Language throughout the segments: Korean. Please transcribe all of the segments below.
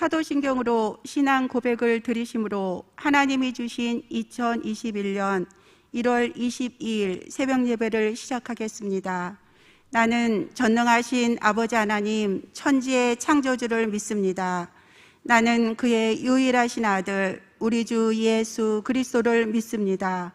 사도신경으로 신앙 고백을 드리심으로 하나님이 주신 2021년 1월 22일 새벽 예배를 시작하겠습니다. 나는 전능하신 아버지 하나님 천지의 창조주를 믿습니다. 나는 그의 유일하신 아들 우리 주 예수 그리스도를 믿습니다.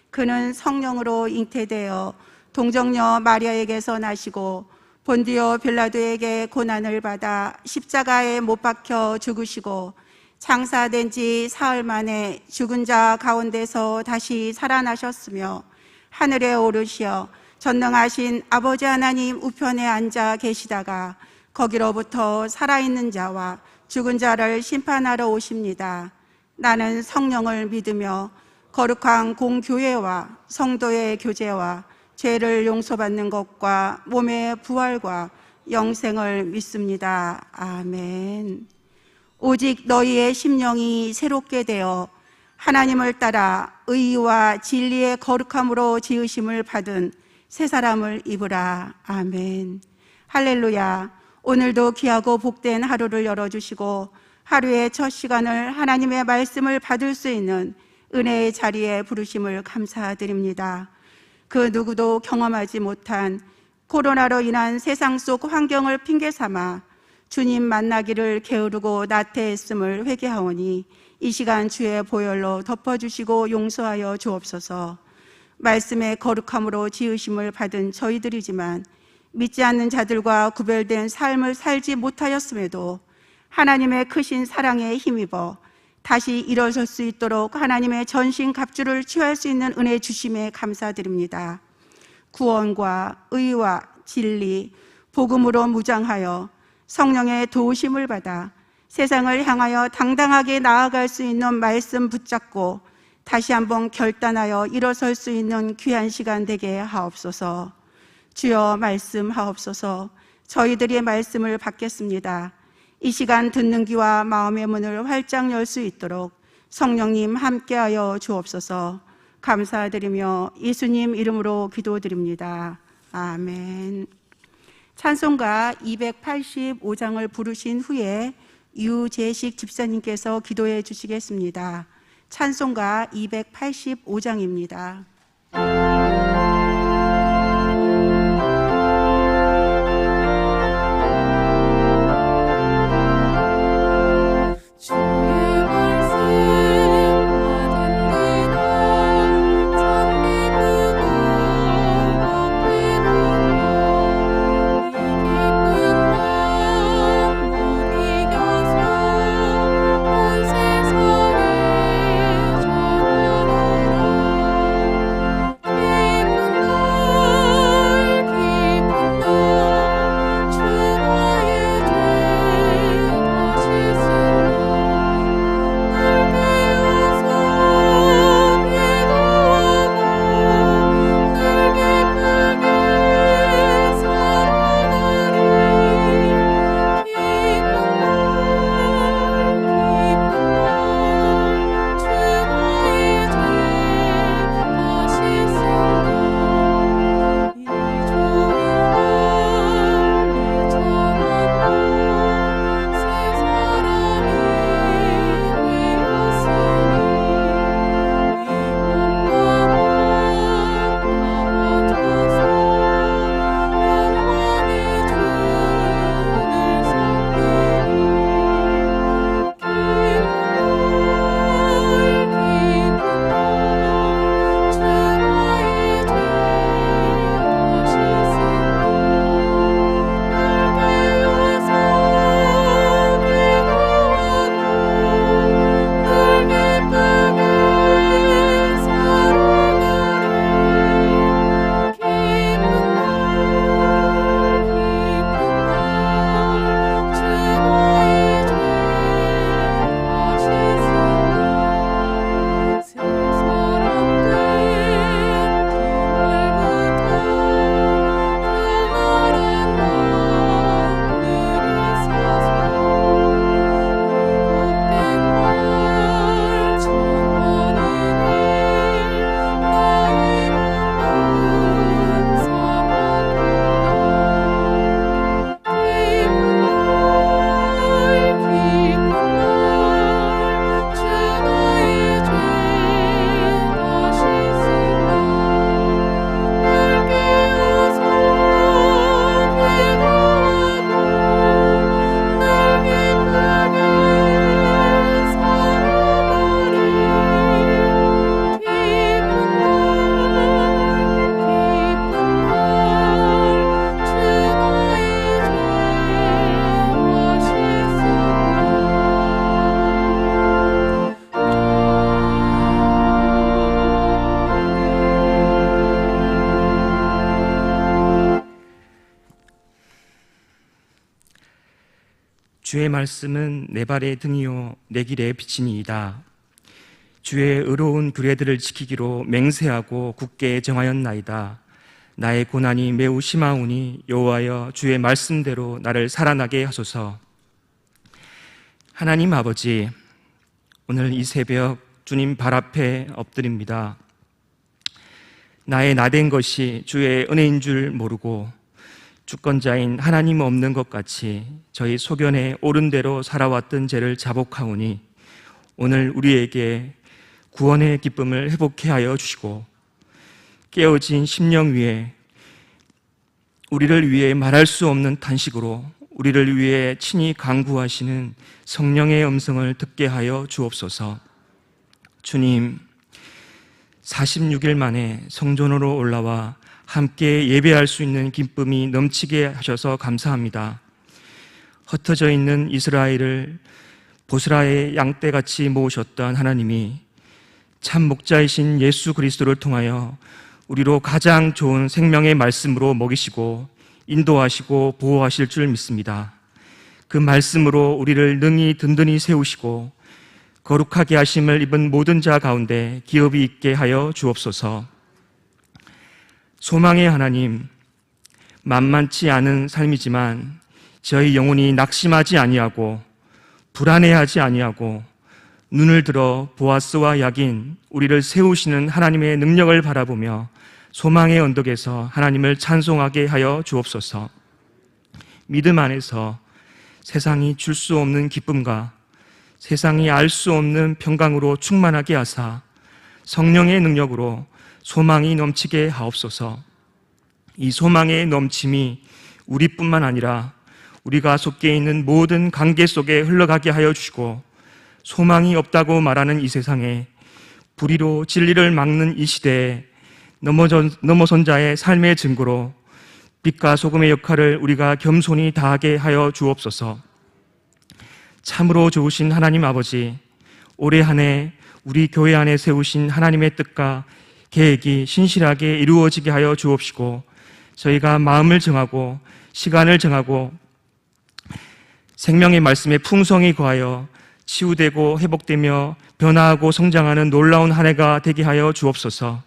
그는 성령으로 잉태되어 동정녀 마리아에게서 나시고 본디오 빌라도에게 고난을 받아 십자가에 못 박혀 죽으시고 장사된 지 사흘 만에 죽은 자 가운데서 다시 살아나셨으며 하늘에 오르시어 전능하신 아버지 하나님 우편에 앉아 계시다가 거기로부터 살아있는 자와 죽은 자를 심판하러 오십니다. 나는 성령을 믿으며 거룩한 공교회와 성도의 교제와 죄를 용서받는 것과 몸의 부활과 영생을 믿습니다. 아멘. 오직 너희의 심령이 새롭게 되어 하나님을 따라 의와 진리의 거룩함으로 지으심을 받은 새 사람을 입으라. 아멘. 할렐루야. 오늘도 귀하고 복된 하루를 열어주시고 하루의 첫 시간을 하나님의 말씀을 받을 수 있는 은혜의 자리에 부르심을 감사드립니다. 그 누구도 경험하지 못한 코로나로 인한 세상 속 환경을 핑계 삼아 주님 만나기를 게으르고 나태했음을 회개하오니 이 시간 주의 보혈로 덮어주시고 용서하여 주옵소서. 말씀의 거룩함으로 지으심을 받은 저희들이지만 믿지 않는 자들과 구별된 삶을 살지 못하였음에도 하나님의 크신 사랑에 힘입어 다시 일어설 수 있도록 하나님의 전신 갑주를 취할 수 있는 은혜 주심에 감사드립니다. 구원과 의와 진리, 복음으로 무장하여 성령의 도우심을 받아 세상을 향하여 당당하게 나아갈 수 있는 말씀 붙잡고 다시 한번 결단하여 일어설 수 있는 귀한 시간 되게 하옵소서. 주여 말씀하옵소서. 저희들의 말씀을 받겠습니다. 이 시간 듣는 귀와 마음의 문을 활짝 열 수 있도록 성령님 함께하여 주옵소서. 감사드리며 예수님 이름으로 기도드립니다. 아멘. 찬송가 285장을 부르신 후에 유재식 집사님께서 기도해 주시겠습니다. 찬송가 285장입니다. 주 주의 말씀은 내 발의 등이요 내 길의 빛이니이다. 주의 의로운 규례들을 지키기로 맹세하고 굳게 정하였나이다. 나의 고난이 매우 심하오니 여호와여 주의 말씀대로 나를 살아나게 하소서. 하나님 아버지, 오늘 이 새벽 주님 발 앞에 엎드립니다. 나의 나된 것이 주의 은혜인 줄 모르고 주권자인 하나님 없는 것 같이 저희 소견에 옳은 대로 살아왔던 죄를 자복하오니 오늘 우리에게 구원의 기쁨을 회복케 하여 주시고 깨어진 심령 위에 우리를 위해 말할 수 없는 탄식으로 우리를 위해 친히 간구하시는 성령의 음성을 듣게 하여 주옵소서. 주님, 46일 만에 성전으로 올라와 함께 예배할 수 있는 기쁨이 넘치게 하셔서 감사합니다. 흩어져 있는 이스라엘을 보스라의 양떼같이 모으셨던 하나님이 참 목자이신 예수 그리스도를 통하여 우리로 가장 좋은 생명의 말씀으로 먹이시고 인도하시고 보호하실 줄 믿습니다. 그 말씀으로 우리를 능히 든든히 세우시고 거룩하게 하심을 입은 모든 자 가운데 기업이 있게 하여 주옵소서. 소망의 하나님, 만만치 않은 삶이지만 저희 영혼이 낙심하지 아니하고 불안해하지 아니하고 눈을 들어 보아스와 약인 우리를 세우시는 하나님의 능력을 바라보며 소망의 언덕에서 하나님을 찬송하게 하여 주옵소서. 믿음 안에서 세상이 줄 수 없는 기쁨과 세상이 알 수 없는 평강으로 충만하게 하사 성령의 능력으로 소망이 넘치게 하옵소서. 이 소망의 넘침이 우리뿐만 아니라 우리가 속해 있는 모든 관계 속에 흘러가게 하여 주시고 소망이 없다고 말하는 이 세상에 불의로 진리를 막는 이 시대에 넘어선 자의 삶의 증거로 빛과 소금의 역할을 우리가 겸손히 다하게 하여 주옵소서. 참으로 좋으신 하나님 아버지, 올해 한 해 우리 교회 안에 세우신 하나님의 뜻과 계획이 신실하게 이루어지게 하여 주옵시고 저희가 마음을 정하고 시간을 정하고 생명의 말씀에 풍성히 거하여 치유되고 회복되며 변화하고 성장하는 놀라운 한 해가 되게 하여 주옵소서.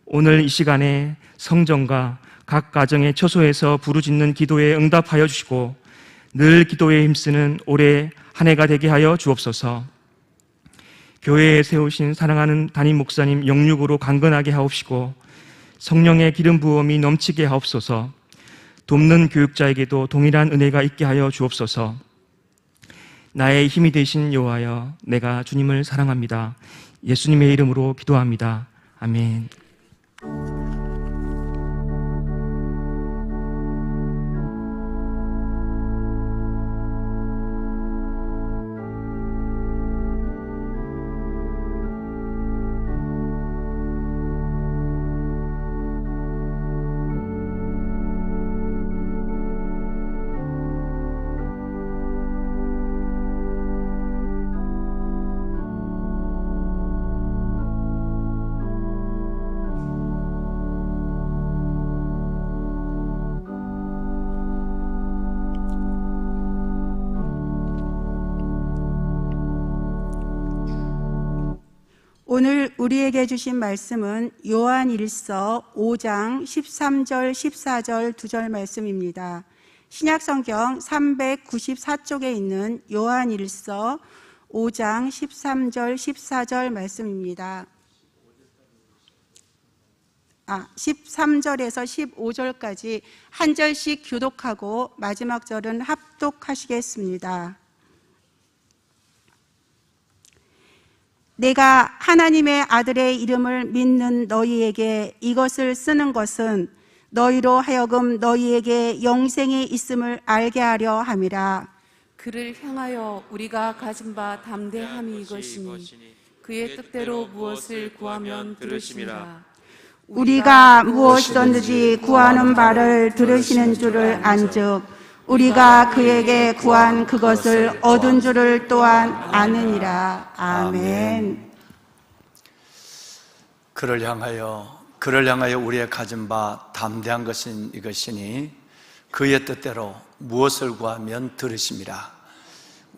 오늘 이 시간에 성전과 각 가정의 처소에서 부르짖는 기도에 응답하여 주시고 늘 기도에 힘쓰는 올해 한 해가 되게 하여 주옵소서. 교회에 세우신 사랑하는 담임 목사님 영육으로 강건하게 하옵시고 성령의 기름 부음이 넘치게 하옵소서. 돕는 교육자에게도 동일한 은혜가 있게 하여 주옵소서. 나의 힘이 되신 여호와여, 내가 주님을 사랑합니다. 예수님의 이름으로 기도합니다. 아멘. 오늘 우리에게 주신 말씀은 요한일서 5장 13절 14절 2절 말씀입니다. 신약성경 394쪽에 있는 요한일서 5장 13절 14절 말씀입니다. 13절에서 15절까지 한 절씩 교독하고 마지막 절은 합독하시겠습니다. 내가 하나님의 아들의 이름을 믿는 너희에게 이것을 쓰는 것은 너희로 하여금 너희에게 영생이 있음을 알게 하려 함이라. 그를 향하여 우리가 가진 바 담대함이 이것이니 그의 뜻대로 무엇을 구하면 들으심이라. 우리가 무엇이든지 구하는 바를 들으시는 줄을 안즉 우리가 그에게 구한 그것을 얻은 줄을 또한 아느니라. 아멘. 그를 향하여 우리의 가진 바 담대한 것은 이것이니 그의 뜻대로 무엇을 구하면 들으심이라.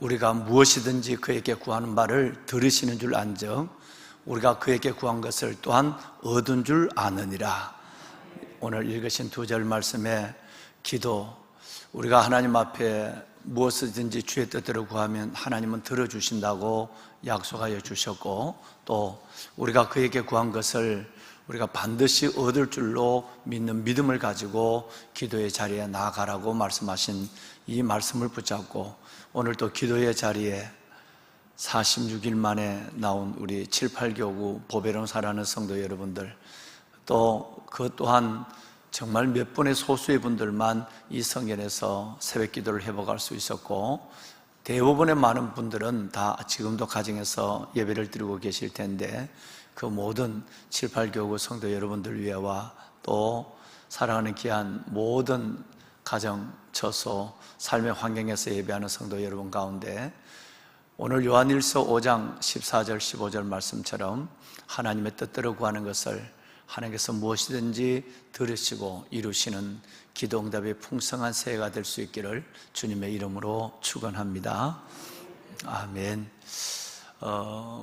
우리가 무엇이든지 그에게 구하는 바를 들으시는 줄 안즉 우리가 그에게 구한 것을 또한 얻은 줄 아느니라. 오늘 읽으신 2절 말씀에 기도, 우리가 하나님 앞에 무엇이든지 주의 뜻대로 구하면 하나님은 들어주신다고 약속하여 주셨고, 또 우리가 그에게 구한 것을 우리가 반드시 얻을 줄로 믿는 믿음을 가지고 기도의 자리에 나아가라고 말씀하신 이 말씀을 붙잡고, 오늘 또 기도의 자리에 46일 만에 나온 우리 7, 8교구 보배로운 사랑하는 성도 여러분들, 또 그 또한 정말 몇 분의 소수의 분들만 이 성전에서 새벽 기도를 회복할 수 있었고, 대부분의 많은 분들은 다 지금도 가정에서 예배를 드리고 계실 텐데, 그 모든 7, 8교구 성도 여러분들 위해와 또 사랑하는 귀한 모든 가정, 처소, 삶의 환경에서 예배하는 성도 여러분 가운데 오늘 요한일서 5장 14절 15절 말씀처럼 하나님의 뜻대로 구하는 것을 하나님께서 무엇이든지 들으시고 이루시는 기도 응답의 풍성한 새해가 될 수 있기를 주님의 이름으로 축원합니다. 아멘.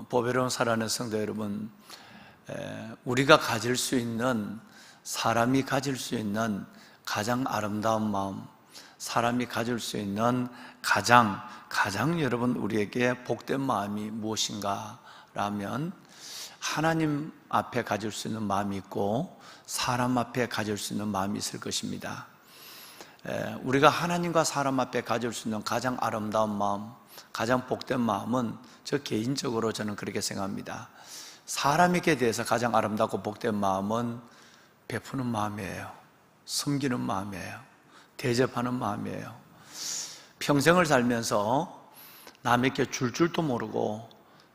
보배로운 사랑하는 성도 여러분, 우리가 가질 수 있는, 사람이 가질 수 있는 가장 아름다운 마음, 사람이 가질 수 있는 가장 여러분 우리에게 복된 마음이 무엇인가 라면 하나님 앞에 가질 수 있는 마음이 있고 사람 앞에 가질 수 있는 마음이 있을 것입니다. 우리가 하나님과 사람 앞에 가질 수 있는 가장 아름다운 마음, 가장 복된 마음은 저 개인적으로 저는 그렇게 생각합니다. 사람에게 대해서 가장 아름답고 복된 마음은 베푸는 마음이에요. 섬기는 마음이에요. 대접하는 마음이에요. 평생을 살면서 남에게 줄 줄도 모르고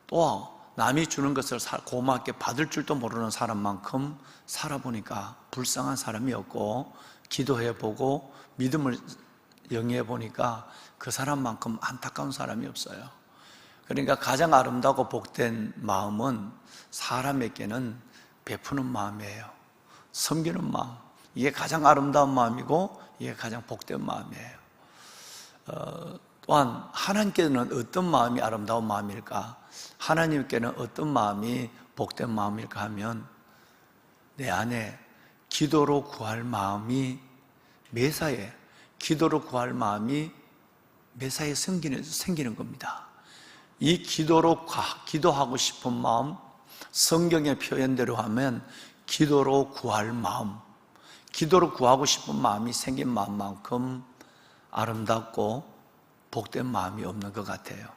또 남이 주는 것을 고맙게 받을 줄도 모르는 사람만큼 살아보니까 불쌍한 사람이었고, 기도해보고 믿음을 영위해보니까 그 사람만큼 안타까운 사람이 없어요. 그러니까 가장 아름다고 복된 마음은 사람에게는 베푸는 마음이에요. 섬기는 마음, 이게 가장 아름다운 마음이고 이게 가장 복된 마음이에요. 또한 하나님께는 어떤 마음이 아름다운 마음일까? 하나님께는 어떤 마음이 복된 마음일까 하면 내 안에 기도로 구할 마음이 매사에, 기도로 구할 마음이 매사에 생기는 겁니다. 이 기도하고 싶은 마음, 성경의 표현대로 하면 기도로 구할 마음, 기도로 구하고 싶은 마음이 생긴 마음만큼 아름답고 복된 마음이 없는 것 같아요.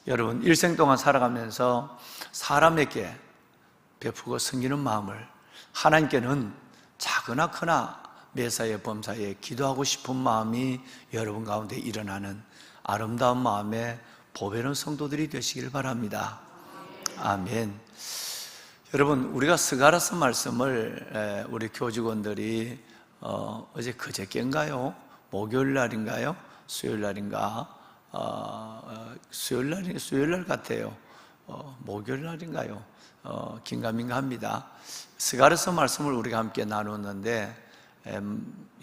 여러분, 일생 동안 살아가면서 사람에게 베푸고 섬기는 마음을 하나님께는 작으나 크나 매사에 범사에 기도하고 싶은 마음이 여러분 가운데 일어나는 아름다운 마음의 보배로운 성도들이 되시길 바랍니다. 아멘. 여러분, 우리가 스가랴서 말씀을 우리 교직원들이 어제 그저께인가요? 목요일 날인가요? 수요일 날인가? 수요일 날 같아요. 목요일 날인가요? 긴가민가 합니다. 스가랴서 말씀을 우리가 함께 나눴는데,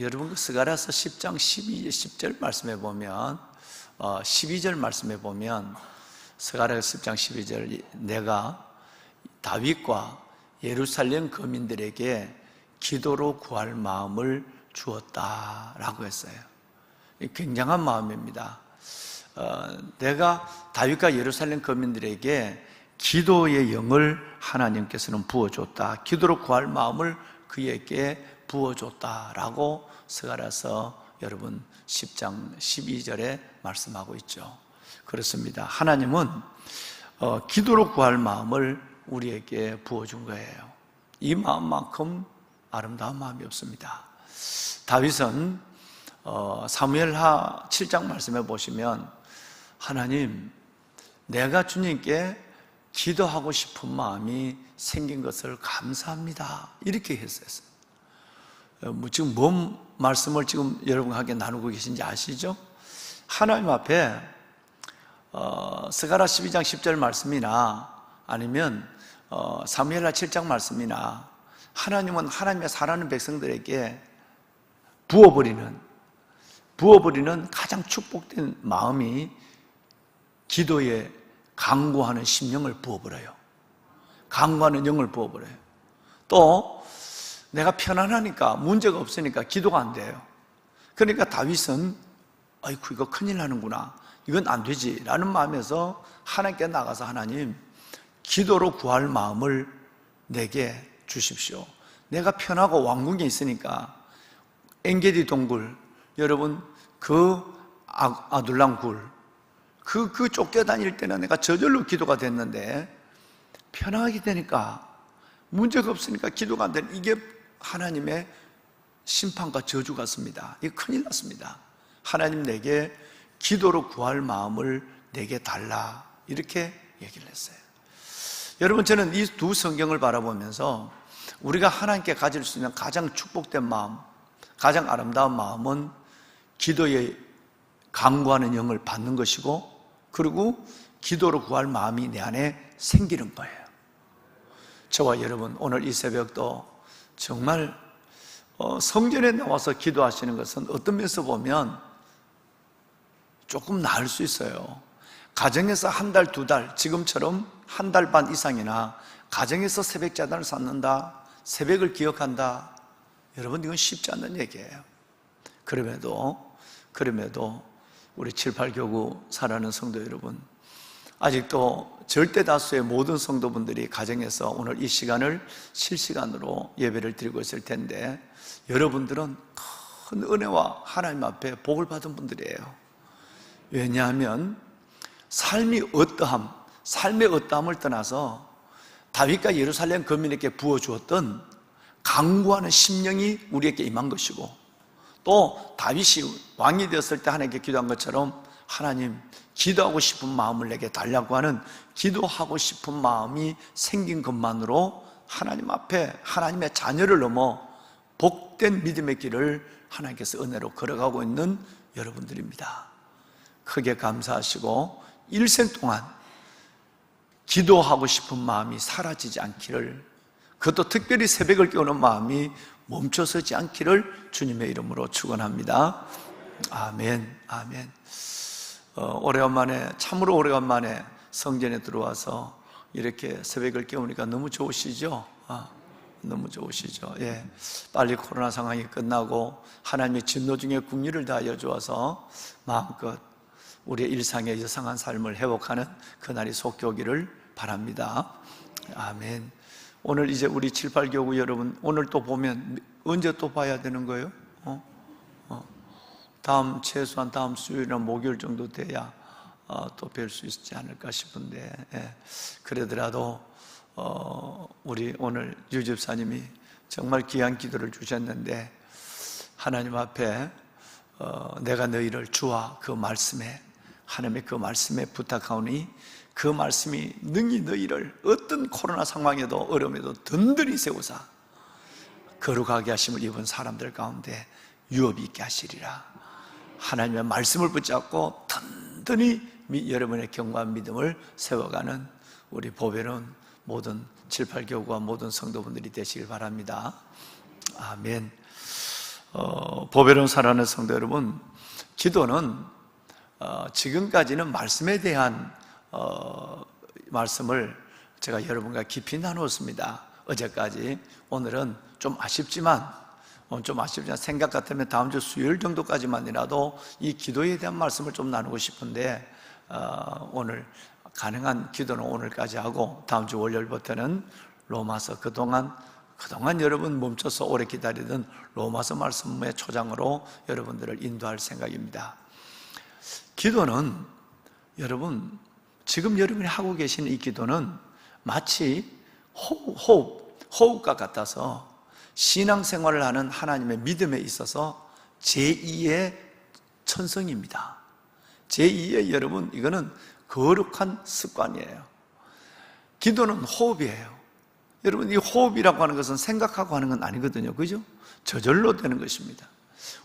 여러분 그 스가랴서 10장 10절 말씀에 보면 12절 말씀에 보면 스가랴서 10장 12절 내가 다윗과 예루살렘 거민들에게 기도로 구할 마음을 주었다라고 했어요. 굉장한 마음입니다. 내가 다윗과 예루살렘 거민들에게 기도의 영을 하나님께서는 부어줬다. 기도로 구할 마음을 그에게 부어줬다라고 스가랴서 여러분 10장 12절에 말씀하고 있죠. 그렇습니다. 하나님은 기도로 구할 마음을 우리에게 부어준 거예요. 이 마음만큼 아름다운 마음이 없습니다. 다윗은 사무엘하 7장 말씀해 보시면 하나님, 내가 주님께 기도하고 싶은 마음이 생긴 것을 감사합니다, 이렇게 했어요. 지금 뭔 말씀을 지금 여러분에게 나누고 계신지 아시죠? 하나님 앞에 스가랴 12장 10절 말씀이나 아니면 사무엘하 7장 말씀이나 하나님은 하나님의 사랑하는 백성들에게 부어버리는 가장 축복된 마음이 기도에 강구하는 심령을 부어버려요. 강구하는 영을 부어버려요. 또 내가 편안하니까, 문제가 없으니까 기도가 안 돼요. 그러니까 다윗은 아이고 이거 큰일 나는구나, 이건 안 되지 라는 마음에서 하나님께 나가서 하나님, 기도로 구할 마음을 내게 주십시오. 내가 편하고 왕궁에 있으니까 엔게디 동굴, 여러분 그 아둘람 굴, 그 쫓겨다닐 때는 내가 저절로 기도가 됐는데 편하게 되니까, 문제가 없으니까 기도가 안 되는, 이게 하나님의 심판과 저주 같습니다. 이게 큰일 났습니다. 하나님 내게 기도로 구할 마음을 내게 달라, 이렇게 얘기를 했어요. 여러분, 저는 이 두 성경을 바라보면서 우리가 하나님께 가질 수 있는 가장 축복된 마음, 가장 아름다운 마음은 기도에 강구하는 영을 받는 것이고, 그리고 기도로 구할 마음이 내 안에 생기는 거예요. 저와 여러분, 오늘 이 새벽도 정말 성전에 나와서 기도하시는 것은 어떤 면에서 보면 조금 나을 수 있어요. 가정에서 한 달, 두 달, 지금처럼 한 달 반 이상이나 가정에서 새벽 자단을 쌓는다, 새벽을 기억한다, 여러분 이건 쉽지 않는 얘기예요. 그럼에도 우리 7, 8교구 살아가는 성도 여러분, 아직도 절대 다수의 모든 성도분들이 가정에서 오늘 이 시간을 실시간으로 예배를 드리고 있을 텐데, 여러분들은 큰 은혜와 하나님 앞에 복을 받은 분들이에요. 왜냐하면 삶의 어떠함을 떠나서 다윗과 예루살렘 거민에게 부어주었던 강구하는 심령이 우리에게 임한 것이고, 또 다윗이 왕이 되었을 때 하나님께 기도한 것처럼 하나님, 기도하고 싶은 마음을 내게 달라고 하는 기도하고 싶은 마음이 생긴 것만으로 하나님 앞에 하나님의 자녀를 넘어 복된 믿음의 길을 하나님께서 은혜로 걸어가고 있는 여러분들입니다. 크게 감사하시고 일생 동안 기도하고 싶은 마음이 사라지지 않기를, 그것도 특별히 새벽을 깨우는 마음이 멈춰서지 않기를 주님의 이름으로 축원합니다. 아멘, 아멘. 오래간만에, 참으로 오래간만에 성전에 들어와서 이렇게 새벽을 깨우니까 너무 좋으시죠? 너무 좋으시죠? 예. 빨리 코로나 상황이 끝나고 하나님의 진노 중에 국리를 다하여 주어서 마음껏 우리의 일상의 여상한 삶을 회복하는 그날이 속히 오기를 바랍니다. 아멘. 오늘 이제 우리 7, 8교구 여러분, 오늘 또 보면 언제 또 봐야 되는 거예요? 최소한 다음 수요일이나 목요일 정도 돼야 또 뵐 수 있지 않을까 싶은데, 예. 그러더라도 우리 오늘 유 집사님이 정말 귀한 기도를 주셨는데, 하나님 앞에 내가 너희를 주와 그 말씀에, 하나님의 그 말씀에 부탁하오니 그 말씀이 능히 너희를 어떤 코로나 상황에도 어려움에도 든든히 세우사 거룩하게 하심을 입은 사람들 가운데 유업이 있게 하시리라. 하나님의 말씀을 붙잡고 든든히 여러분의 견고한 믿음을 세워가는 우리 보배로운 모든 7, 8교구와 모든 성도분들이 되시길 바랍니다. 아멘. 보배로운 살아가는 성도 여러분, 기도는 지금까지는 말씀에 대한 말씀을 제가 여러분과 깊이 나누었습니다. 어제까지. 오늘은 좀 아쉽지만 생각 같으면 다음 주 수요일 정도까지만이라도 이 기도에 대한 말씀을 좀 나누고 싶은데, 오늘 가능한 기도는 오늘까지 하고 다음 주 월요일부터는 로마서, 그동안 여러분 멈춰서 오래 기다리던 로마서 말씀의 초장으로 여러분들을 인도할 생각입니다. 기도는 여러분, 지금 여러분이 하고 계시는 이 기도는 마치 호흡과 같아서 신앙생활을 하는 하나님의 믿음에 있어서 제2의 천성입니다. 제2의 여러분, 이거는 거룩한 습관이에요. 기도는 호흡이에요. 여러분, 이 호흡이라고 하는 것은 생각하고 하는 건 아니거든요. 그죠? 저절로 되는 것입니다.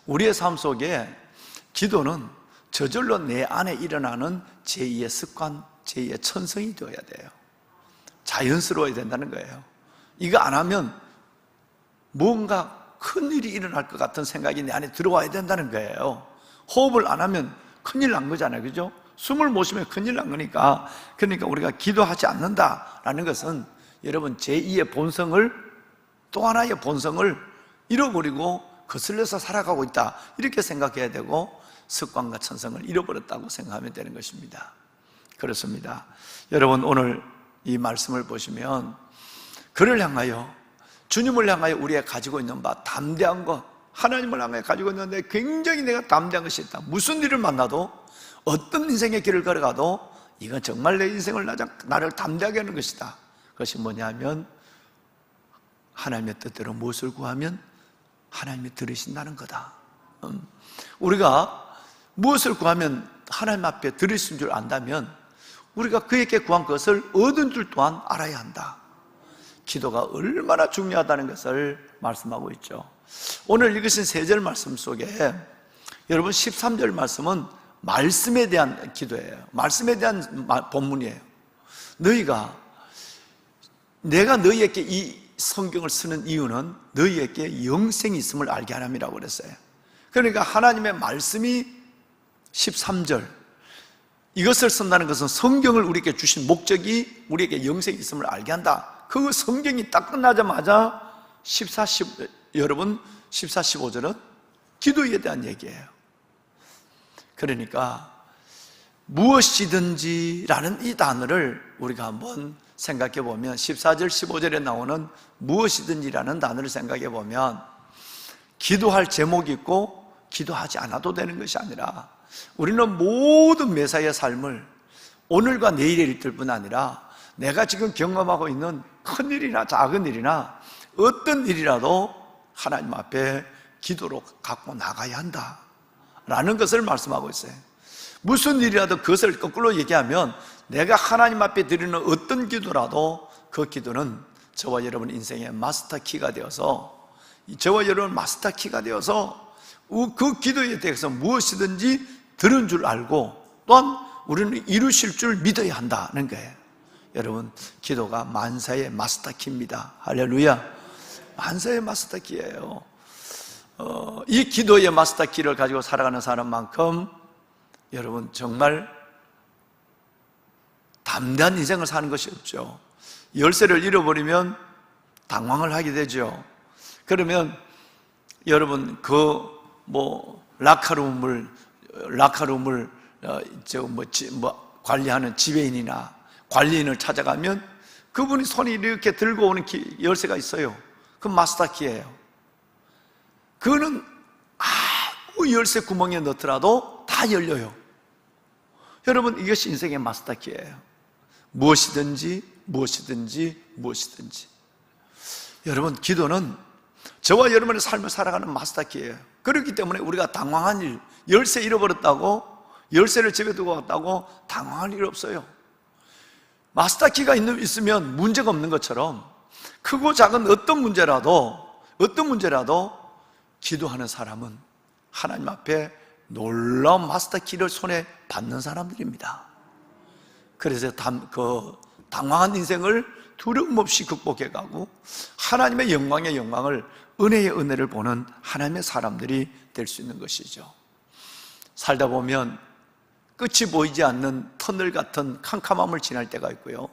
우리의 삶 속에 기도는 저절로 내 안에 일어나는 제2의 습관, 제2의 천성이 되어야 돼요. 자연스러워야 된다는 거예요. 이거 안 하면 뭔가 큰일이 일어날 것 같은 생각이 내 안에 들어와야 된다는 거예요. 호흡을 안 하면 큰일 난 거잖아요. 그죠? 숨을 못 쉬면 큰일 난 거니까. 그러니까 우리가 기도하지 않는다라는 것은 여러분 제2의 본성을, 또 하나의 본성을 잃어버리고 거슬려서 살아가고 있다, 이렇게 생각해야 되고, 습관과 천성을 잃어버렸다고 생각하면 되는 것입니다. 그렇습니다. 여러분, 오늘 이 말씀을 보시면 그를 향하여, 주님을 향하여 우리가 가지고 있는 바 담대한 것, 하나님을 향하여 가지고 있는데 굉장히 내가 담대한 것이 있다. 무슨 일을 만나도, 어떤 인생의 길을 걸어가도 이건 정말 내 인생을 나를 담대하게 하는 것이다. 그것이 뭐냐면 하나님의 뜻대로 무엇을 구하면 하나님이 들으신다는 거다. 우리가 무엇을 구하면 하나님 앞에 들으신 줄 안다면 우리가 그에게 구한 것을 얻은 줄 또한 알아야 한다. 기도가 얼마나 중요하다는 것을 말씀하고 있죠. 오늘 읽으신 3절 말씀 속에 여러분 13절 말씀은 말씀에 대한 기도예요. 말씀에 대한 본문이에요. 내가 너희에게 이 성경을 쓰는 이유는 너희에게 영생이 있음을 알게 하람이라고 그랬어요. 그러니까 하나님의 말씀이 13절, 이것을 쓴다는 것은 성경을 우리에게 주신 목적이 우리에게 영생이 있음을 알게 한다. 그 성경이 딱 끝나자마자 14, 15, 여러분 14, 15절은 기도에 대한 얘기예요. 그러니까 무엇이든지라는 이 단어를 우리가 한번 생각해 보면, 14절, 15절에 나오는 무엇이든지라는 단어를 생각해 보면 기도할 제목이 있고 기도하지 않아도 되는 것이 아니라 우리는 모든 매사의 삶을 오늘과 내일의 일들뿐 아니라 내가 지금 경험하고 있는 큰 일이나 작은 일이나 어떤 일이라도 하나님 앞에 기도로 갖고 나가야 한다라는 것을 말씀하고 있어요. 무슨 일이라도 그것을 거꾸로 얘기하면 내가 하나님 앞에 드리는 어떤 기도라도 그 기도는 저와 여러분 인생의 마스터 키가 되어서, 저와 여러분 마스터 키가 되어서 그 기도에 대해서 무엇이든지 들은 줄 알고 또한 우리는 이루실 줄 믿어야 한다는 거예요. 여러분, 기도가 만사의 마스터 키입니다. 할렐루야. 만사의 마스터 키예요. 이 기도의 마스터 키를 가지고 살아가는 사람만큼 여러분 정말 담대한 인생을 사는 것이 없죠. 열쇠를 잃어버리면 당황을 하게 되죠. 그러면 여러분 라카룸을 관리하는 지배인이나 관리인을 찾아가면 그분이 손이 이렇게 들고 오는 열쇠가 있어요. 그 마스터 키예요. 그거는 아무 열쇠 구멍에 넣더라도 다 열려요. 여러분, 이것이 인생의 마스터 키예요. 무엇이든지 여러분, 기도는 저와 여러분의 삶을 살아가는 마스터 키예요. 그렇기 때문에 우리가 당황한 일, 열쇠 잃어버렸다고, 열쇠를 집에 두고 갔다고 당황할 일 없어요. 마스터 키가 있으면 문제가 없는 것처럼 크고 작은 어떤 문제라도 기도하는 사람은 하나님 앞에 놀라운 마스터 키를 손에 받는 사람들입니다. 그래서 당황한 인생을 두려움 없이 극복해 가고 하나님의 영광의 영광을, 은혜의 은혜를 보는 하나님의 사람들이 될 수 있는 것이죠. 살다 보면 끝이 보이지 않는 터널 같은 캄캄함을 지날 때가 있고요,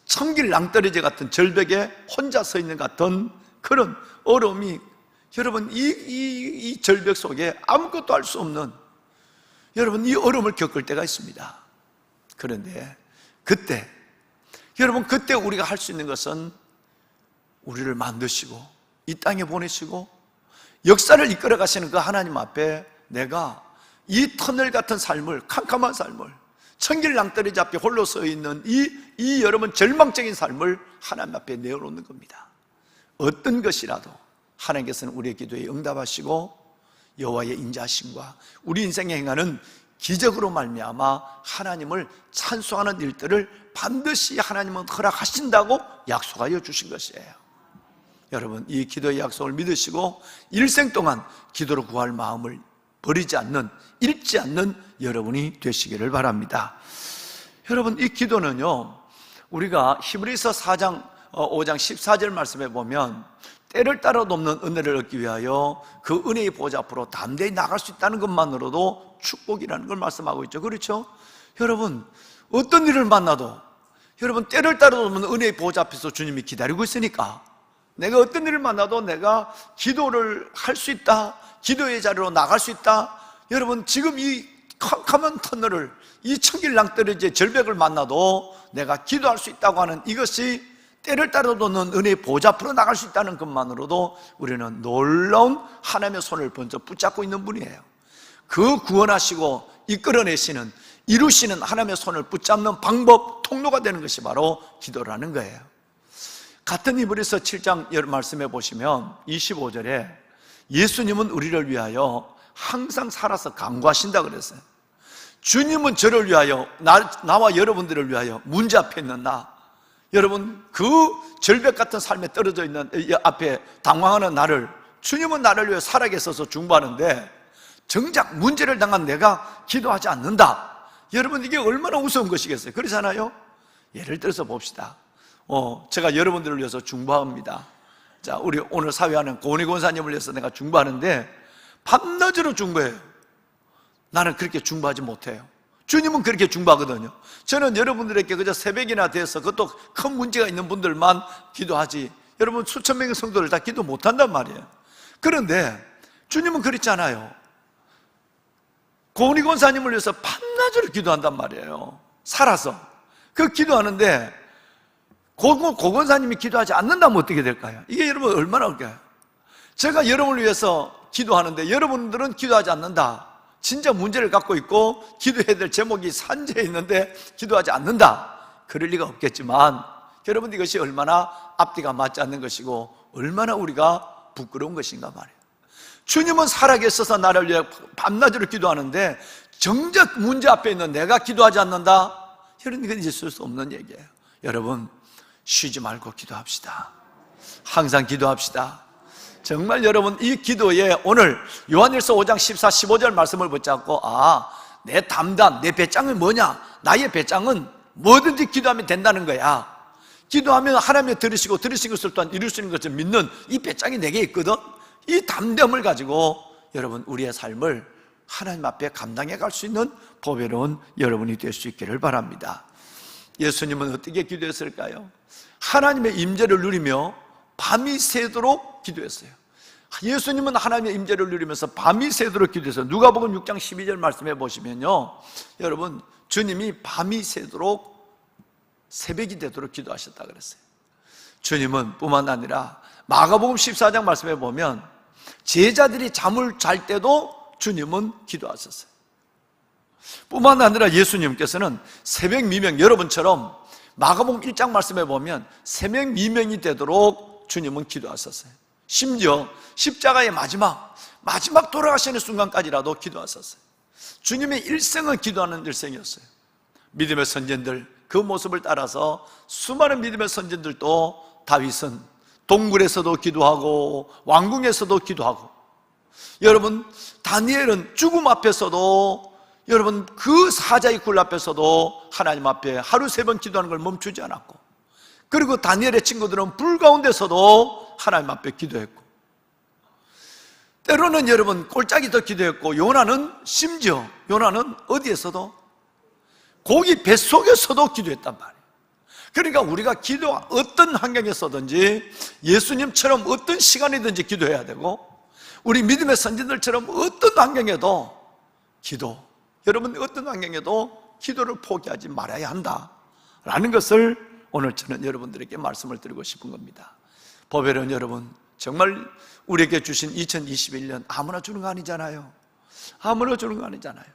천길 낭떠러지 같은 절벽에 혼자 서 있는 같은 그런 어려움이, 여러분 이 절벽 속에 아무것도 할 수 없는 여러분 이 어려움을 겪을 때가 있습니다. 그런데 그때 우리가 할 수 있는 것은 우리를 만드시고 이 땅에 보내시고 역사를 이끌어 가시는 그 하나님 앞에 내가 이 터널 같은 삶을, 캄캄한 삶을, 천길 낭떠러지 앞에 홀로 서 있는 이 여러분 절망적인 삶을 하나님 앞에 내어놓는 겁니다. 어떤 것이라도 하나님께서는 우리의 기도에 응답하시고 여호와의 인자하심과 우리 인생에 행하는 기적으로 말미암아 하나님을 찬송하는 일들을 반드시 하나님은 허락하신다고 약속하여 주신 것이에요. 여러분, 이 기도의 약속을 믿으시고 일생 동안 기도로 구할 마음을 버리지 않는, 잃지 않는 여러분이 되시기를 바랍니다. 여러분, 이 기도는요, 우리가 히브리서 5장 14절 말씀에 보면 때를 따라 돕는 은혜를 얻기 위하여 그 은혜의 보좌 앞으로 담대히 나갈 수 있다는 것만으로도 축복이라는 걸 말씀하고 있죠. 그렇죠? 여러분, 어떤 일을 만나도 여러분 때를 따라 오면 은혜의 보좌 앞에서 주님이 기다리고 있으니까 내가 어떤 일을 만나도 내가 기도를 할 수 있다, 기도의 자리로 나갈 수 있다. 여러분, 지금 이 캄캄한 터널을, 이 천길 낭떠러지의 절벽을 만나도 내가 기도할 수 있다고 하는 이것이 때를 따라 도는 은혜의 보좌 앞으로 나갈 수 있다는 것만으로도 우리는 놀라운 하나님의 손을 번쩍 붙잡고 있는 분이에요. 그 구원하시고 이끌어내시는, 이루시는 하나님의 손을 붙잡는 방법, 통로가 되는 것이 바로 기도라는 거예요. 같은 히브리서 7장 말씀해 보시면 25절에 예수님은 우리를 위하여 항상 살아서 간구하신다 그랬어요. 주님은 저를 위하여, 나와 여러분들을 위하여 문제 앞에 있는 나, 여러분 그 절벽 같은 삶에 떨어져 있는 앞에 당황하는 나를, 주님은 나를 위해 살아계셔서 중보하는데 정작 문제를 당한 내가 기도하지 않는다. 여러분, 이게 얼마나 우스운 것이겠어요? 그렇잖아요? 예를 들어서 봅시다. 제가 여러분들을 위해서 중보합니다. 자, 우리 오늘 사회하는 고은희 권사님을 위해서 내가 중보하는데 밤낮으로 중보해요. 나는 그렇게 중보하지 못해요. 주님은 그렇게 중보하거든요. 저는 여러분들에게 그저 새벽이나 돼서 그것도 큰 문제가 있는 분들만 기도하지, 여러분 수천 명의 성도를 다 기도 못한단 말이에요. 그런데 주님은 그렇지 않아요. 고은희 권사님을 위해서 밤낮으로 기도한단 말이에요. 살아서. 그 기도하는데 고 권사님이 기도하지 않는다면 어떻게 될까요? 이게 여러분 얼마나 웃겨요. 제가 여러분을 위해서 기도하는데 여러분들은 기도하지 않는다. 진짜 문제를 갖고 있고 기도해야 될 제목이 산재에 있는데 기도하지 않는다. 그럴 리가 없겠지만 여러분, 이것이 얼마나 앞뒤가 맞지 않는 것이고 얼마나 우리가 부끄러운 것인가 말이에요. 주님은 살아계셔서 나를 위해 밤낮으로 기도하는데 정작 문제 앞에 있는 내가 기도하지 않는다? 여러분, 이건 있을 수 없는 얘기예요. 여러분, 쉬지 말고 기도합시다. 항상 기도합시다. 정말 여러분, 이 기도에 오늘 요한일서 5장 14, 15절 말씀을 붙잡고 내 담당, 내 배짱은 뭐냐? 나의 배짱은 뭐든지 기도하면 된다는 거야. 기도하면 하나님이 들으시고 들으신 것을 또한 이룰 수 있는 것을 믿는 이 배짱이 내게 있거든. 이 담대함을 가지고 여러분, 우리의 삶을 하나님 앞에 감당해 갈 수 있는 보배로운 여러분이 될 수 있기를 바랍니다. 예수님은 어떻게 기도했을까요? 하나님의 임재를 누리며 밤이 새도록 기도했어요. 예수님은 하나님의 임재를 누리면서 밤이 새도록 기도했어요. 누가복음 6장 12절 말씀해 보시면요, 여러분, 주님이 밤이 새도록, 새벽이 되도록 기도하셨다 그랬어요. 주님은 뿐만 아니라 마가복음 14장 말씀해 보면 제자들이 잠을 잘 때도 주님은 기도하셨어요. 뿐만 아니라 예수님께서는 새벽 미명, 여러분처럼 마가복음 1장 말씀해 보면 새벽 미명이 되도록 주님은 기도하셨어요. 심지어 십자가의 마지막 돌아가시는 순간까지라도 기도하셨어요. 주님의 일생은 기도하는 일생이었어요. 믿음의 선진들, 그 모습을 따라서 수많은 믿음의 선진들도, 다윗은 동굴에서도 기도하고 왕궁에서도 기도하고, 여러분 다니엘은 죽음 앞에서도, 여러분 그 사자의 굴 앞에서도 하나님 앞에 하루 3번 기도하는 걸 멈추지 않았고, 그리고 다니엘의 친구들은 불 가운데서도 하나님 앞에 기도했고, 때로는 여러분 꼴짝이도 기도했고, 심지어 요나는 어디에서도, 고기 뱃속에서도 기도했단 말이에요. 그러니까 우리가 기도, 어떤 환경에서든지 예수님처럼 어떤 시간이든지 기도해야 되고, 우리 믿음의 선진들처럼 어떤 환경에도 기도, 여러분 어떤 환경에도 기도를 포기하지 말아야 한다라는 것을 오늘 저는 여러분들에게 말씀을 드리고 싶은 겁니다. 보배로운 여러분, 정말 우리에게 주신 2021년 아무나 주는 거 아니잖아요. 아무나 주는 거 아니잖아요.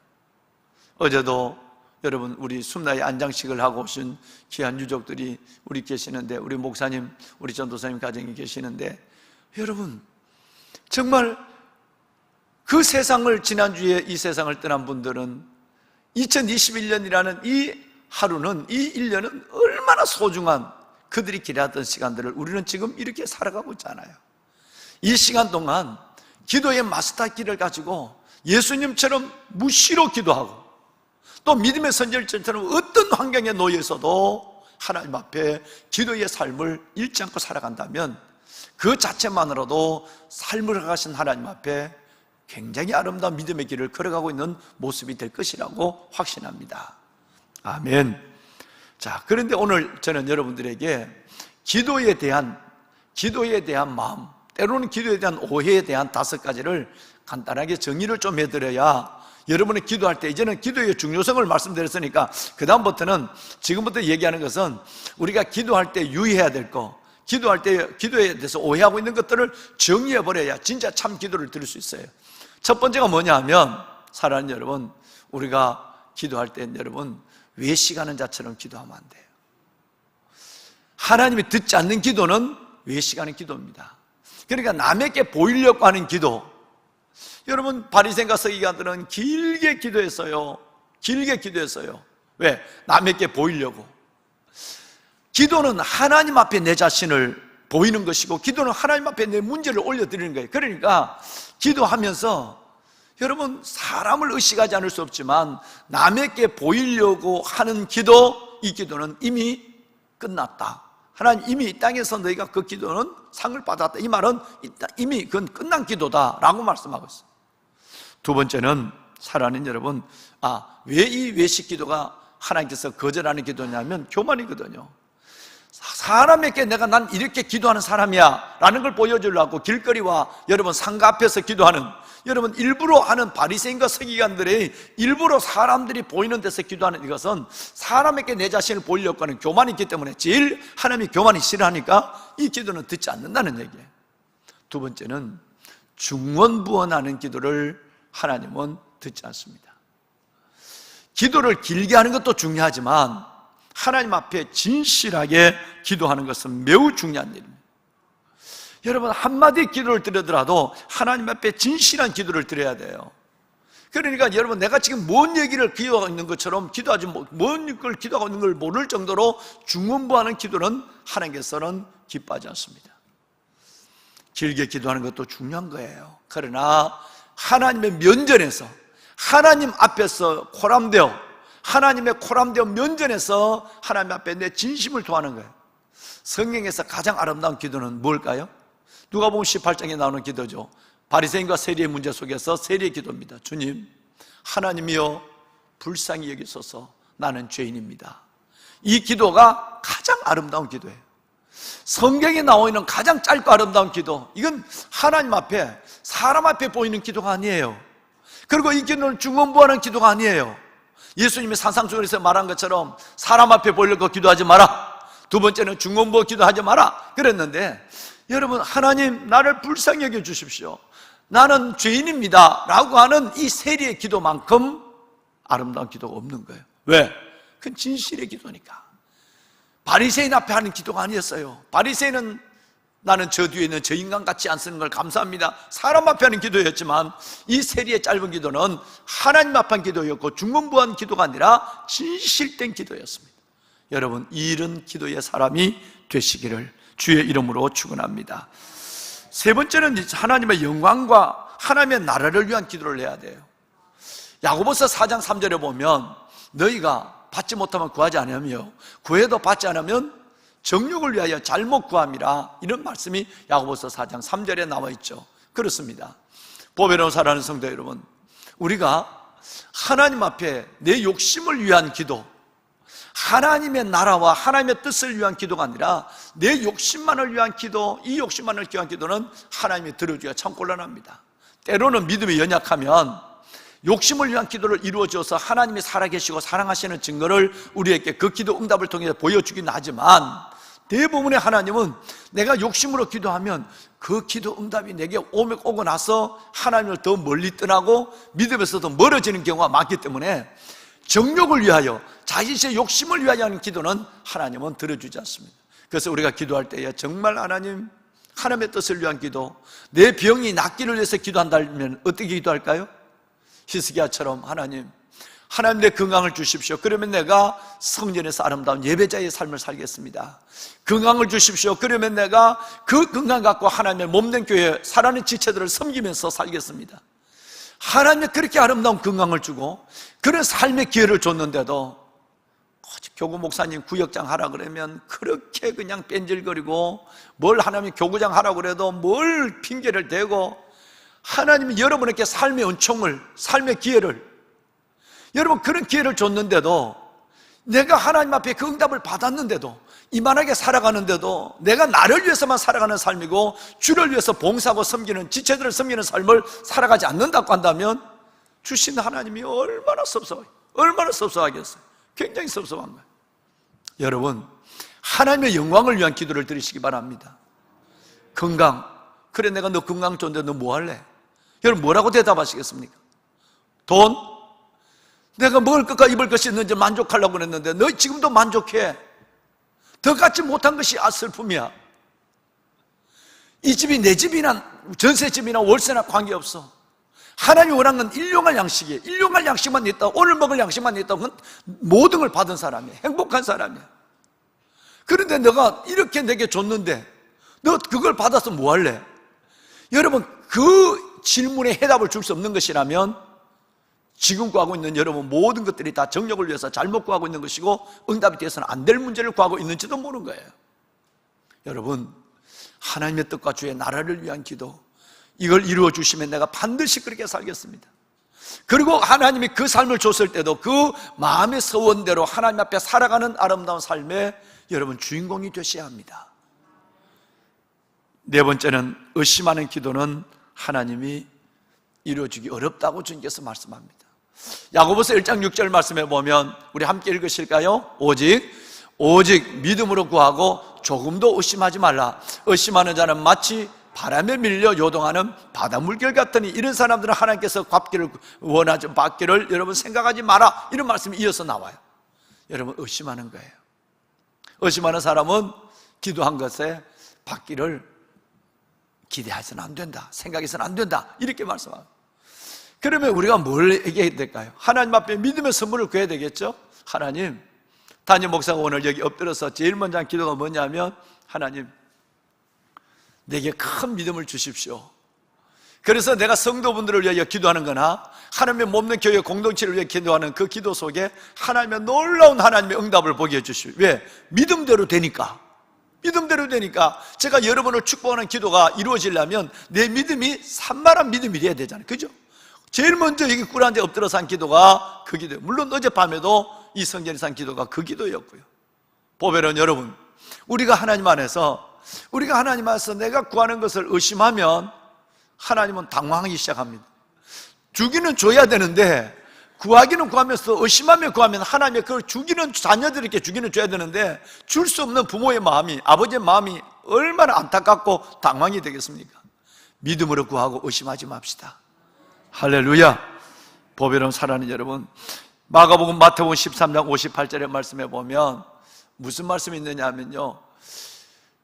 어제도 여러분 우리 숨나의 안장식을 하고 오신 귀한 유족들이 우리 계시는데, 우리 목사님, 우리 전도사님 가정이 계시는데, 여러분 정말 그 세상을, 지난주에 이 세상을 떠난 분들은 2021년이라는 이 하루는, 이 1년은 얼마나 소중한, 그들이 기다렸던 시간들을 우리는 지금 이렇게 살아가고 있잖아요. 이 시간 동안 기도의 마스터키를 가지고 예수님처럼 무시로 기도하고, 또 믿음의 선질처럼 어떤 환경에 놓여 있어도 하나님 앞에 기도의 삶을 잃지 않고 살아간다면 그 자체만으로도 삶을 가신 하나님 앞에 굉장히 아름다운 믿음의 길을 걸어가고 있는 모습이 될 것이라고 확신합니다. 아멘. 자, 그런데 오늘 저는 여러분들에게 기도에 대한 마음, 때로는 기도에 대한 오해에 대한 5가지를 간단하게 정리를 좀 해드려야 여러분이 기도할 때, 이제는 기도의 중요성을 말씀드렸으니까 그다음부터는, 지금부터 얘기하는 것은 우리가 기도할 때 유의해야 될 거, 기도할 때 기도에 대해서 오해하고 있는 것들을 정리해버려야 진짜 참 기도를 드릴 수 있어요. 첫 번째가 뭐냐 하면, 사랑하는 여러분, 우리가 기도할 때 여러분 외식하는 자처럼 기도하면 안 돼요. 하나님이 듣지 않는 기도는 외식하는 기도입니다. 그러니까 남에게 보이려고 하는 기도, 여러분 바리새인과 서기관들은 길게 기도했어요. 왜? 남에게 보이려고. 기도는 하나님 앞에 내 자신을 보이는 것이고, 기도는 하나님 앞에 내 문제를 올려드리는 거예요. 그러니까 기도하면서 여러분 사람을 의식하지 않을 수 없지만 남에게 보이려고 하는 기도, 이 기도는 이미 끝났다. 하나님 이미 이 땅에서 너희가 그 기도는 상을 받았다. 이 말은 이미 그건 끝난 기도다라고 말씀하고 있어요. 두 번째는, 사랑하는 여러분, 왜 이 외식 기도가 하나님께서 거절하는 기도냐면 교만이거든요. 사람에게 난 이렇게 기도하는 사람이야 라는 걸 보여주려고 길거리와 여러분 상가 앞에서 기도하는, 여러분 일부러 하는 바리새인과 서기관들의 일부러 사람들이 보이는 데서 기도하는 이것은 사람에게 내 자신을 보이려고 하는 교만이 있기 때문에, 제일 하나님이 교만이 싫어하니까 이 기도는 듣지 않는다는 얘기예요. 두 번째는 중원부원하는 기도를 하나님은 듣지 않습니다. 기도를 길게 하는 것도 중요하지만 하나님 앞에 진실하게 기도하는 것은 매우 중요한 일입니다. 여러분 한마디 기도를 드리더라도 하나님 앞에 진실한 기도를 드려야 돼요. 그러니까 여러분 내가 지금 뭔 얘기를 기도하고 있는 것처럼 기도하지, 뭔 걸 기도하고 있는 걸 모를 정도로 중원부하는 기도는 하나님께서는 기뻐하지 않습니다. 길게 기도하는 것도 중요한 거예요. 그러나 하나님의 면전에서, 하나님 앞에서 하나님의 코람되어 면전에서 하나님 앞에 내 진심을 토하는 거예요. 성경에서 가장 아름다운 기도는 뭘까요? 누가복음 18장에 나오는 기도죠. 바리새인과 세리의 문제 속에서 세리의 기도입니다. 주님, 하나님이여 불쌍히 여기소서, 나는 죄인입니다. 이 기도가 가장 아름다운 기도예요. 성경에 나와 있는 가장 짧고 아름다운 기도, 이건 하나님 앞에, 사람 앞에 보이는 기도가 아니에요. 그리고 이 기도는 중원부하는 기도가 아니에요. 예수님이 산상수훈에서 말한 것처럼 사람 앞에 보이려고 기도하지 마라, 두 번째는 중원부 기도하지 마라 그랬는데, 여러분 하나님 나를 불쌍히 여겨 주십시오, 나는 죄인입니다 라고 하는 이 세리의 기도만큼 아름다운 기도가 없는 거예요. 왜? 그건 진실의 기도니까. 바리새인 앞에 하는 기도가 아니었어요. 바리새인은 나는 저 뒤에 있는 저 인간 같지 않은 걸 감사합니다, 사람 앞에 하는 기도였지만, 이 세리의 짧은 기도는 하나님 앞에 한 기도였고 중원부한 기도가 아니라 진실된 기도였습니다. 여러분 이런 기도의 사람이 되시기를 주의 이름으로 축원합니다. 세 번째는 하나님의 영광과 하나님의 나라를 위한 기도를 해야 돼요. 야고보서 4장 3절에 보면 너희가 받지 못하면 구하지 않으며 구해도 받지 않으면 정욕을 위하여 잘못 구함이라, 이런 말씀이 야고보서 4장 3절에 나와 있죠. 그렇습니다. 보배로운 사랑하는 성도 여러분, 우리가 하나님 앞에 내 욕심을 위한 기도, 하나님의 나라와 하나님의 뜻을 위한 기도가 아니라 내 욕심만을 위한 기도, 이 욕심만을 위한 기도는 하나님이 들어주기가 참 곤란합니다. 때로는 믿음이 연약하면 욕심을 위한 기도를 이루어줘서 하나님이 살아계시고 사랑하시는 증거를 우리에게 그 기도 응답을 통해 보여주긴 하지만, 대부분의 하나님은 내가 욕심으로 기도하면 그 기도 응답이 내게 오고 나서 하나님을 더 멀리 떠나고 믿음에서도 멀어지는 경우가 많기 때문에 정욕을 위하여, 자신의 욕심을 위하여 하는 기도는 하나님은 들어주지 않습니다. 그래서 우리가 기도할 때에 정말 하나님의 뜻을 위한 기도, 내 병이 낫기를 위해서 기도한다면 어떻게 기도할까요? 히스기야처럼 하나님 내 건강을 주십시오. 그러면 내가 성전에서 아름다운 예배자의 삶을 살겠습니다. 건강을 주십시오. 그러면 내가 그 건강 갖고 하나님의 몸된 교회 살아있는 지체들을 섬기면서 살겠습니다. 하나님이 그렇게 아름다운 건강을 주고 그런 삶의 기회를 줬는데도 교구 목사님 구역장 하라 그러면 그렇게 그냥 뺀질거리고, 뭘 하나님 교구장 하라고 그래도 뭘 핑계를 대고, 하나님이 여러분에게 삶의 은총을, 삶의 기회를, 여러분 그런 기회를 줬는데도 내가 하나님 앞에 그 응답을 받았는데도, 이만하게 살아가는데도 내가 나를 위해서만 살아가는 삶이고 주를 위해서 봉사하고 섬기는, 지체들을 섬기는 삶을 살아가지 않는다고 한다면 주신 하나님이 얼마나 섭섭해요. 얼마나 섭섭하겠어요. 굉장히 섭섭한 거예요. 여러분, 하나님의 영광을 위한 기도를 드리시기 바랍니다. 건강, 그래 내가 너 건강 좋은데 너 뭐 할래? 여러분 뭐라고 대답하시겠습니까? 돈? 내가 먹을 것과 입을 것이 있는지 만족하려고 그랬는데 너 지금도 만족해. 더 갖지 못한 것이 슬픔이야. 이 집이 내 집이나 전세집이나 월세나 관계없어. 하나님이 원하는 건 일용할 양식이에요. 일용할 양식만 있다, 오늘 먹을 양식만 있다, 그건 모든 걸 받은 사람이야. 행복한 사람이야. 그런데 너가 이렇게 내게 줬는데 너 그걸 받아서 뭐 할래? 여러분, 그 질문에 해답을 줄 수 없는 것이라면 지금 구하고 있는 여러분 모든 것들이 다 정력을 위해서 잘못 구하고 있는 것이고 응답이 되어서는 안 될 문제를 구하고 있는지도 모르는 거예요. 여러분, 하나님의 뜻과 주의 나라를 위한 기도, 이걸 이루어 주시면 내가 반드시 그렇게 살겠습니다. 그리고 하나님이 그 삶을 줬을 때도 그 마음의 서원대로 하나님 앞에 살아가는 아름다운 삶의 여러분 주인공이 되셔야 합니다. 네 번째는, 의심하는 기도는 하나님이 이루어주기 어렵다고 주님께서 말씀합니다. 야고보서 1장 6절 말씀해 보면 우리 함께 읽으실까요? 오직 믿음으로 구하고 조금도 의심하지 말라. 의심하는 자는 마치 바람에 밀려 요동하는 바다 물결 같으니 이런 사람들은 하나님께서 갚기를 원하지 받기를 여러분 생각하지 마라. 이런 말씀이 이어서 나와요. 여러분, 의심하는 거예요. 의심하는 사람은 기도한 것에 받기를 기대해서는 안 된다, 생각해서는 안 된다, 이렇게 말씀합니다. 그러면 우리가 뭘 얘기해야 될까요? 하나님 앞에 믿음의 선물을 구해야 되겠죠? 하나님, 담임 목사가 오늘 여기 엎드려서 제일 먼저 한 기도가 뭐냐면, 하나님, 내게 큰 믿음을 주십시오. 그래서 내가 성도분들을 위하여 기도하는 거나 하나님의 몸는 교회 공동체를 위해 기도하는 그 기도 속에 하나님의 놀라운 하나님의 응답을 보게 해주시오. 왜? 믿음대로 되니까. 믿음대로 되니까. 제가 여러분을 축복하는 기도가 이루어지려면 내 믿음이 산만한 믿음이 돼야 되잖아요. 그죠? 제일 먼저 여기 꿀 앉아 엎드려서 한 기도가 그 기도예요. 물론 어젯밤에도 이 성전에서 한 기도가 그 기도였고요. 보배는 여러분, 우리가 하나님 안에서 내가 구하는 것을 의심하면 하나님은 당황하기 시작합니다. 주기는 줘야 되는데, 구하기는 구하면서 의심하며 구하면 하나님의 그걸 주기는 자녀들에게 주기는 줘야 되는데 줄 수 없는 부모의 마음이, 아버지의 마음이 얼마나 안타깝고 당황이 되겠습니까? 믿음으로 구하고 의심하지 맙시다. 할렐루야. 보배로운 사랑하는 여러분, 마가복음 마태복음 13장 58절에 말씀해 보면 무슨 말씀이 있느냐 하면요,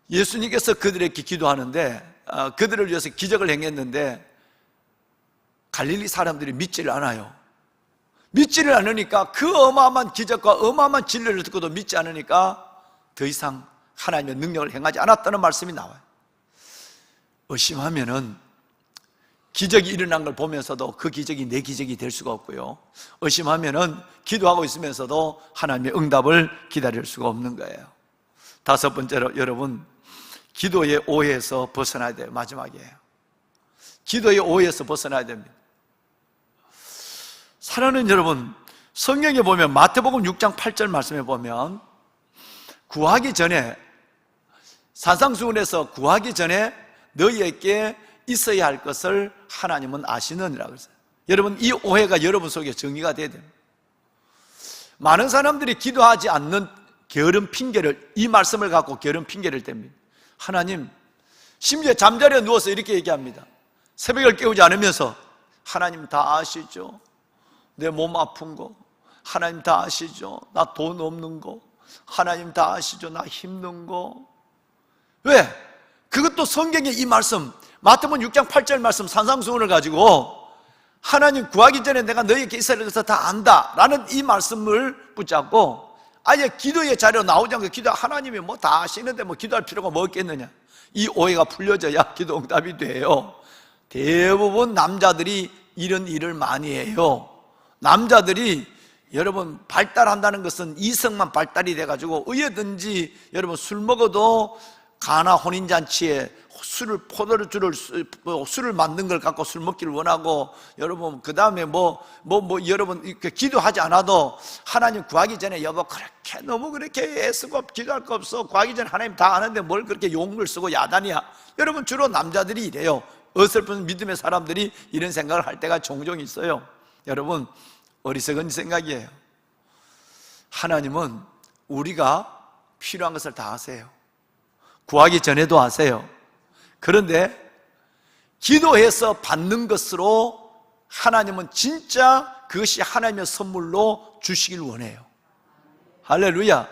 예수님께서 그들에게 기도하는데 그들을 위해서 기적을 행했는데 갈릴리 사람들이 믿지를 않아요. 믿지를 않으니까, 그 어마어마한 기적과 어마어마한 진리를 듣고도 믿지 않으니까 더 이상 하나님의 능력을 행하지 않았다는 말씀이 나와요. 의심하면은 기적이 일어난 걸 보면서도 그 기적이 내 기적이 될 수가 없고요, 의심하면은 기도하고 있으면서도 하나님의 응답을 기다릴 수가 없는 거예요. 다섯 번째로, 여러분, 기도의 오해에서 벗어나야 돼요. 마지막이에요. 기도의 오해에서 벗어나야 됩니다. 사랑하는 여러분, 성경에 보면 마태복음 6장 8절 말씀에 보면 구하기 전에, 산상수훈에서 구하기 전에 너희에게 있어야 할 것을 하나님은 아시느니라 그랬어요. 여러분, 이 오해가 여러분 속에 정리가 돼야 됩니다. 많은 사람들이 기도하지 않는 게으른 핑계를, 이 말씀을 갖고 게으른 핑계를 댑니다. 하나님, 심지어 잠자리에 누워서 이렇게 얘기합니다. 새벽을 깨우지 않으면서 하나님 다 아시죠? 내 몸 아픈 거 하나님 다 아시죠? 나 돈 없는 거 하나님 다 아시죠? 나 힘든 거. 왜? 그것도 성경의 이 말씀, 마태복음 6장 8절 말씀, 산상수훈을 가지고 하나님 구하기 전에 내가 너희에게 있어야 할 것을 다 안다 라는 이 말씀을 붙잡고 아예 기도의 자리로 나오지 않고 기도, 하나님이 뭐 다 아시는데 뭐 기도할 필요가 뭐 있겠느냐, 이 오해가 풀려져야 기도 응답이 돼요. 대부분 남자들이 이런 일을 많이 해요. 남자들이 여러분 발달한다는 것은 이성만 발달이 돼가지고 의에든지 여러분 술 먹어도 가나 혼인잔치에 술을 만든 걸 갖고 술 먹기를 원하고, 여러분 그 다음에 여러분 기도하지 않아도 하나님 구하기 전에 여보 그렇게 너무 그렇게 애쓰고 기도할 거 없어, 구하기 전에 하나님 다 아는데 뭘 그렇게 용을 쓰고 야단이야. 여러분 주로 남자들이 이래요. 어설픈 믿음의 사람들이 이런 생각을 할 때가 종종 있어요. 여러분 어리석은 생각이에요. 하나님은 우리가 필요한 것을 다 아세요. 구하기 전에도 아세요. 그런데 기도해서 받는 것으로 하나님은 진짜 그것이 하나님의 선물로 주시길 원해요. 할렐루야.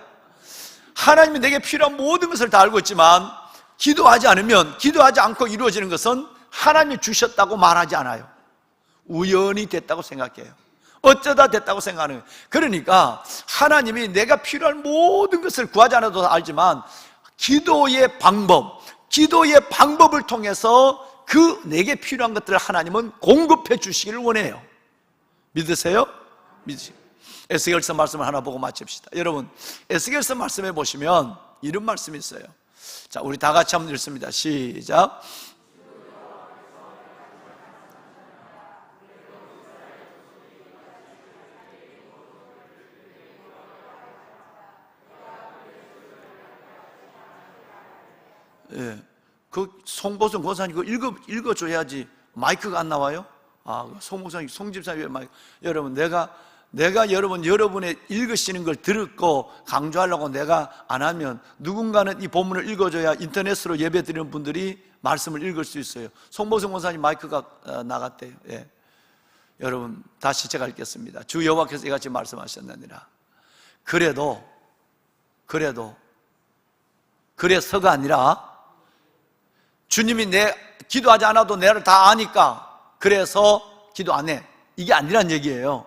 하나님이 내게 필요한 모든 것을 다 알고 있지만 기도하지 않고 이루어지는 것은 하나님이 주셨다고 말하지 않아요. 우연히 됐다고 생각해요. 어쩌다 됐다고 생각하는 거예요. 그러니까 하나님이 내가 필요한 모든 것을 구하지 않아도 알지만 기도의 방법을 통해서 그 내게 필요한 것들을 하나님은 공급해 주시기를 원해요. 믿으세요? 믿으세요? 에스겔서 말씀을 하나 보고 마칩시다. 여러분 에스겔서 말씀에 보시면 이런 말씀이 있어요. 자, 우리 다 같이 한번 읽습니다. 시작. 예, 그 송보성 권사님 그거 읽어줘야지. 마이크가 안 나와요? 송집사님 왜 마이크? 여러분 내가 여러분의 읽으시는 걸 듣고 강조하려고 내가 안 하면 누군가는 이 본문을 읽어줘야 인터넷으로 예배 드리는 분들이 말씀을 읽을 수 있어요. 송보성 권사님 마이크가 나갔대요. 예. 여러분 다시 제가 읽겠습니다. 주 여호와께서 이같이 말씀하셨느니라. 그래서가 아니라 주님이 내 기도하지 않아도 내를 다 아니까 그래서 기도 안 해, 이게 아니란 얘기예요.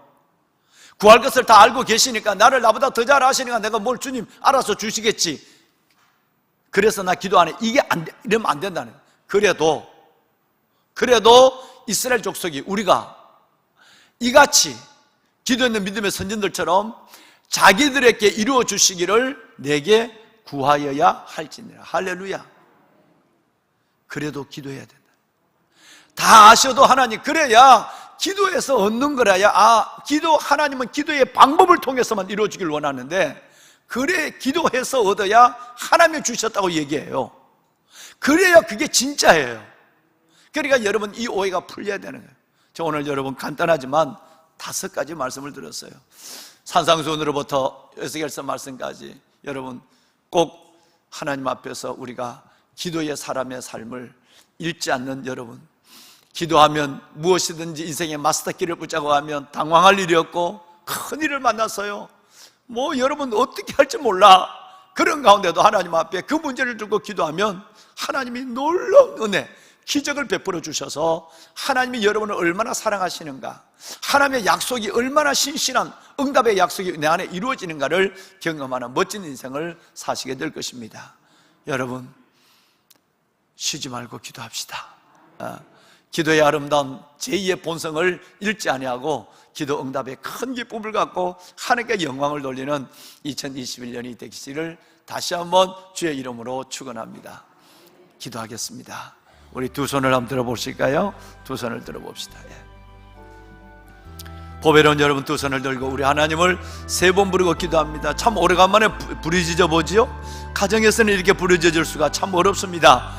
구할 것을 다 알고 계시니까 나를 나보다 더 잘 아시니까 내가 뭘 주님 알아서 주시겠지, 그래서 나 기도 안 해, 이러면 안 된다는 거예요. 그래도 이스라엘 족속이 우리가 이같이 기도했는 믿음의 선진들처럼 자기들에게 이루어 주시기를 내게 구하여야 할지니라. 할렐루야. 그래도 기도해야 된다. 다 아셔도 하나님, 그래야 기도해서 얻는 거라야 하나님은 기도의 방법을 통해서만 이루어지길 원하는데, 그래 기도해서 얻어야 하나님이 주셨다고 얘기해요. 그래야 그게 진짜예요. 그러니까 여러분 이 오해가 풀려야 되는 거예요. 저 오늘 여러분 간단하지만 5가지 말씀을 들었어요. 산상수훈으로부터 에스겔서 말씀까지 여러분 꼭 하나님 앞에서 우리가 기도의 사람의 삶을 잃지 않는 여러분, 기도하면 무엇이든지 인생의 마스터키를 붙잡고 하면 당황할 일이 없고 큰일을 만났어요. 여러분 어떻게 할지 몰라. 그런 가운데도 하나님 앞에 그 문제를 두고 기도하면 하나님이 놀라운 은혜, 기적을 베풀어 주셔서 하나님이 여러분을 얼마나 사랑하시는가, 하나님의 약속이 얼마나 신실한 응답의 약속이 내 안에 이루어지는가를 경험하는 멋진 인생을 사시게 될 것입니다. 여러분 쉬지 말고 기도합시다. 기도의 아름다운 제2의 본성을 잃지 아니하고 기도 응답의 큰 기쁨을 갖고 하나님께 영광을 돌리는 2021년이 되시기를 다시 한번 주의 이름으로 축원합니다. 기도하겠습니다. 우리 두 손을 한번 들어보실까요? 두 손을 들어봅시다. 보배로운 여러분 두 손을 들고 우리 하나님을 3번 부르고 기도합니다. 참 오래간만에 부르짖어 보지요? 가정에서는 이렇게 부르짖을 수가 참 어렵습니다.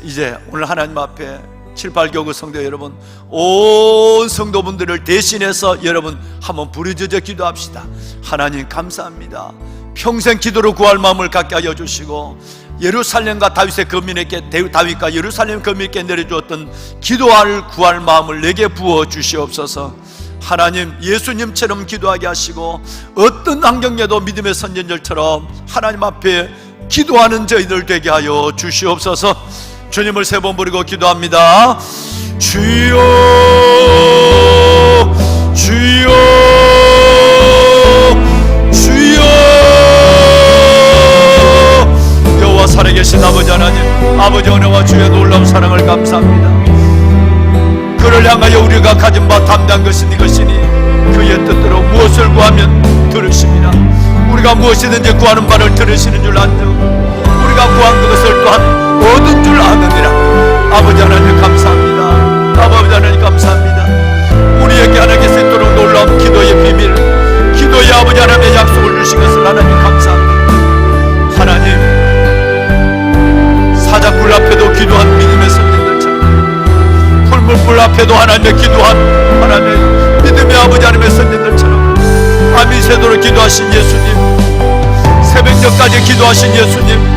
이제 오늘 하나님 앞에 7, 8교구 성도 여러분, 온 성도분들을 대신해서 여러분 한번 부르짖어 기도합시다. 하나님 감사합니다. 평생 기도로 구할 마음을 갖게 하여 주시고 예루살렘과 다윗의 거민에게, 다윗과 예루살렘 거민에게 내려주었던 구할 마음을 내게 부어 주시옵소서. 하나님 예수님처럼 기도하게 하시고 어떤 환경에도 믿음의 선진들처럼 하나님 앞에 기도하는 저희들 되게 하여 주시옵소서. 주님을 3번 부르고 기도합니다. 주여 주여 주여. 여호와 살아계신 아버지 하나님, 아버지 은혜와 주의 놀라운 사랑을 감사합니다. 그를 향하여 우리가 가진 바 담대한 것은 이것이니 그의 뜻대로 무엇을 구하면 들으십니다. 우리가 무엇이든지 구하는 바를 들으시는 줄 안다. 우리가 구한 그것을 또한 얻은 줄 아느니라. 아버지 하나님 감사합니다. 아버지 하나님 감사합니다. 우리에게 하나님께서 있도록 놀라운 기도의 비밀, 기도의 아버지 하나님의 약속을 주신 것을 하나님 감사합니다. 하나님, 사자굴 앞에도 기도한 믿음의 선생들처럼, 풀물불 앞에도 하나님의 기도한 하나님의 믿음의 아버지 하나님의 선생들처럼, 밤이 새도록 기도하신 예수님, 새벽녘까지 기도하신 예수님,